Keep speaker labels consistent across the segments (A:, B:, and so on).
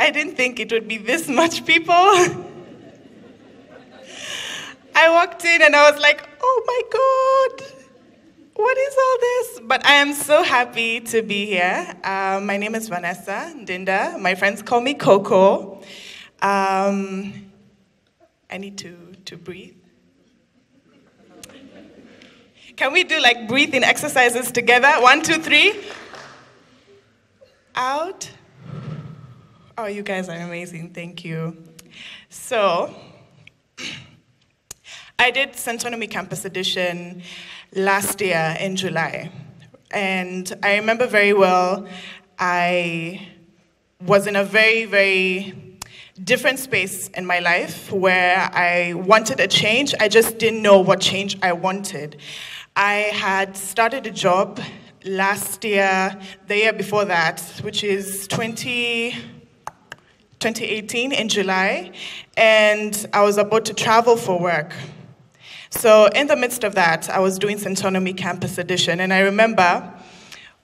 A: I didn't think it would be this much people. I walked in and I was like, oh my God, what is all this? But I am so happy to be here. My name is Vanessa Ndinda. My friends call me Coco. I need to breathe. Can we do like breathing exercises together? 1, 2, 3. Out. Oh, you guys are amazing. Thank you. So, I did Centonomy Campus Edition last year in July. And I remember very well, I was in a very, very different space in my life where I wanted a change. I just didn't know what change I wanted. I had started a job last year, the year before that, which is 2018 in July, and I was about to travel for work. So in the midst of that, I was doing Centonomy Campus Edition, and I remember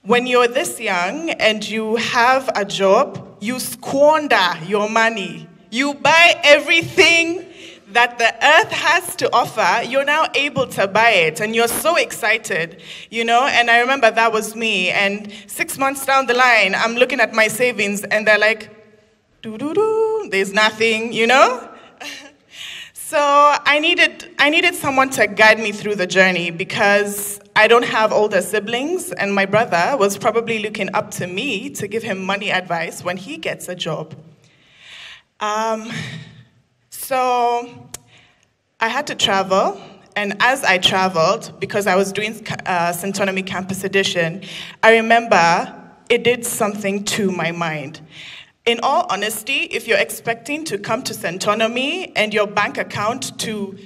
A: when you're this young and you have a job, you squander your money. You buy everything that the earth has to offer. You're now able to buy it, and you're so excited, you know? And I remember that was me, and 6 months down the line, I'm looking at my savings, and they're like, doo-doo-doo, there's nothing, you know? So I needed someone to guide me through the journey because I don't have older siblings, and my brother was probably looking up to me to give him money advice when he gets a job. So I had to travel, and as I traveled, because I was doing Centonomy Campus Edition, I remember it did something to my mind. In all honesty, if you're expecting to come to Centonomy and your bank account to,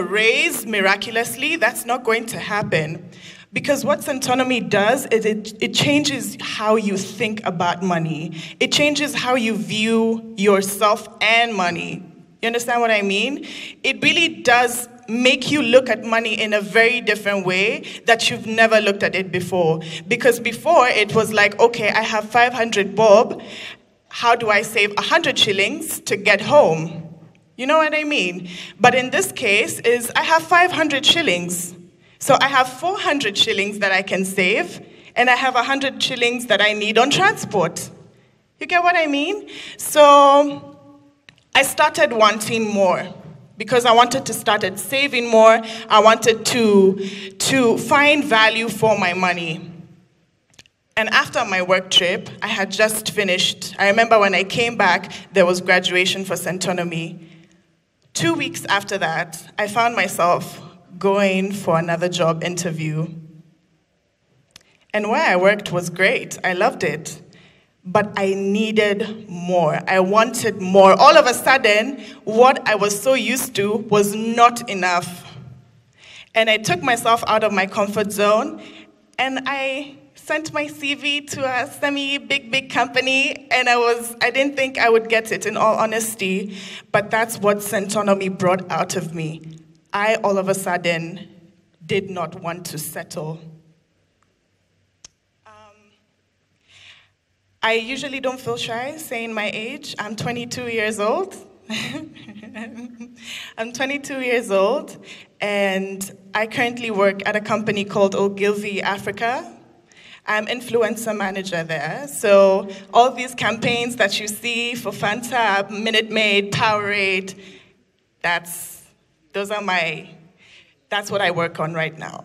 A: raise miraculously, that's not going to happen. Because what Centonomy does is it changes how you think about money. It changes how you view yourself and money. You understand what I mean? It really does make you look at money in a very different way that you've never looked at it before. Because before it was like, okay, I have 500 bob. How do I save 100 shillings to get home? You know what I mean? But in this case is I have 500 shillings. So I have 400 shillings that I can save, and I have 100 shillings that I need on transport. You get what I mean? So I started wanting more because I wanted to start saving more. I wanted to find value for my money. And after my work trip, I had just finished. I remember when I came back, there was graduation for Centonomy. 2 weeks after that, I found myself going for another job interview. And where I worked was great. I loved it. But I needed more. I wanted more. All of a sudden, what I was so used to was not enough. And I took myself out of my comfort zone, and I sent my CV to a semi-big company, and I didn't think I would get it, in all honesty, but that's what Centonomy brought out of me. I, all of a sudden, did not want to settle. I usually don't feel shy saying my age. I'm 22 years old. I'm 22 years old, and I currently work at a company called Ogilvy Africa. I'm influencer manager there. So all these campaigns that you see for Fanta, Minute Maid, Powerade, that's what I work on right now.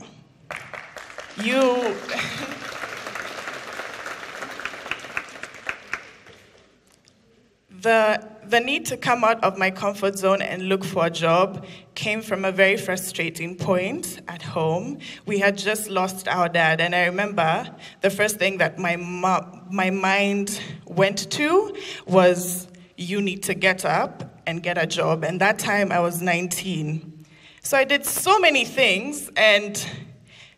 A: The need to come out of my comfort zone and look for a job came from a very frustrating point at home. We had just lost our dad, and I remember the first thing that my mind went to was, you need to get up and get a job. And that time I was 19. So I did so many things, and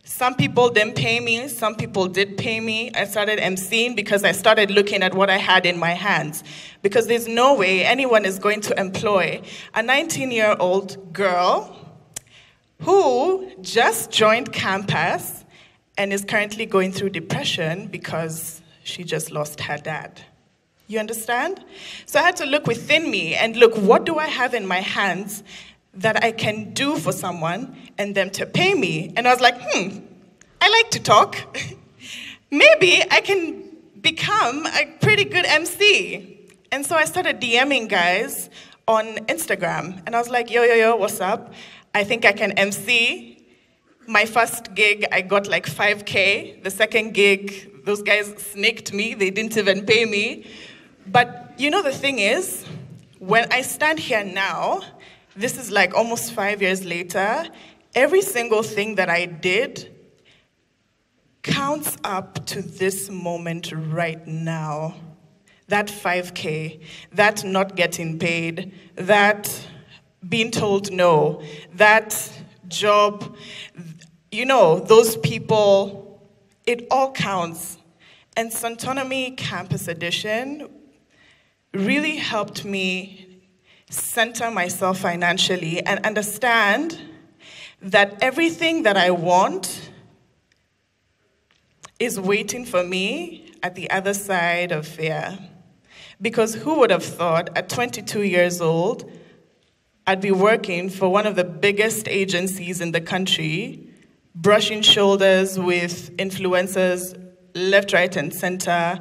A: some people didn't pay me, some people did pay me. I started emceeing because I started looking at what I had in my hands. Because there's no way anyone is going to employ a 19-year-old girl who just joined campus and is currently going through depression because she just lost her dad. You understand? So I had to look within me and look, what do I have in my hands that I can do for someone and them to pay me? And I was like, I like to talk. Maybe I can become a pretty good MC. And so I started DMing guys on Instagram. And I was like, yo, what's up? I think I can MC. My first gig, I got like 5K. The second gig, those guys snaked me. They didn't even pay me. But you know the thing is, when I stand here now, this is like almost 5 years later, every single thing that I did counts up to this moment right now. That 5K, that not getting paid, that being told no, that job, you know, those people, it all counts. And Centonomy Campus Edition really helped me center myself financially and understand that everything that I want is waiting for me at the other side of fear. Because who would have thought at 22 years old, I'd be working for one of the biggest agencies in the country, brushing shoulders with influencers left, right, and center.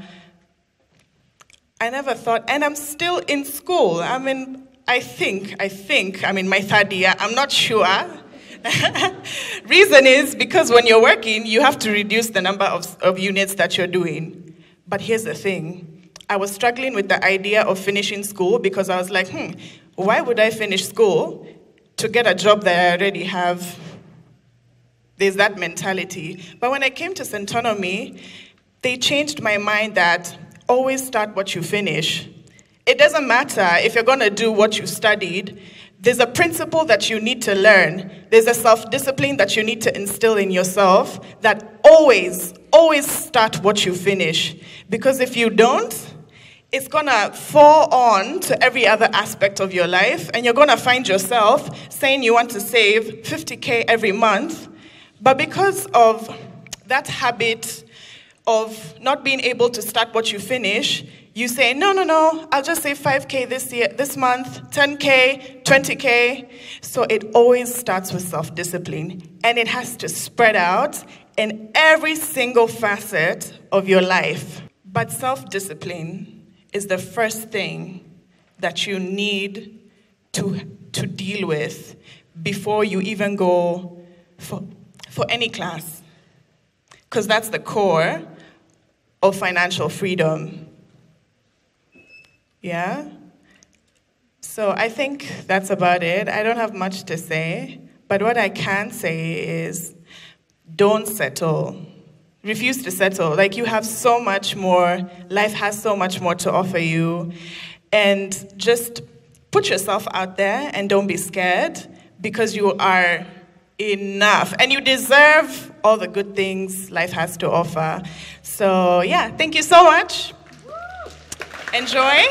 A: I never thought, and I'm still in school. I'm in my third year. I'm not sure. Reason is because when you're working, you have to reduce the number of units that you're doing. But here's the thing. I was struggling with the idea of finishing school because I was like, why would I finish school to get a job that I already have? There's that mentality. But when I came to Centonomy, they changed my mind that always start what you finish. It doesn't matter if you're going to do what you studied. There's a principle that you need to learn. There's a self-discipline that you need to instill in yourself that always start what you finish. Because if you don't, it's going to fall on to every other aspect of your life, and you're going to find yourself saying you want to save 50K every month, but because of that habit of not being able to start what you finish, you say, no, I'll just save 5K this month, 10K, 20K. So it always starts with self-discipline, and it has to spread out in every single facet of your life. But self-discipline is the first thing that you need to deal with before you even go for any class. Because that's the core of financial freedom. Yeah? So I think that's about it. I don't have much to say, but what I can say is don't settle. Refuse to settle. Like, you have so much more. Life has so much more to offer you. And just put yourself out there and don't be scared, because you are enough. And you deserve all the good things life has to offer. So, yeah, thank you so much. Enjoy.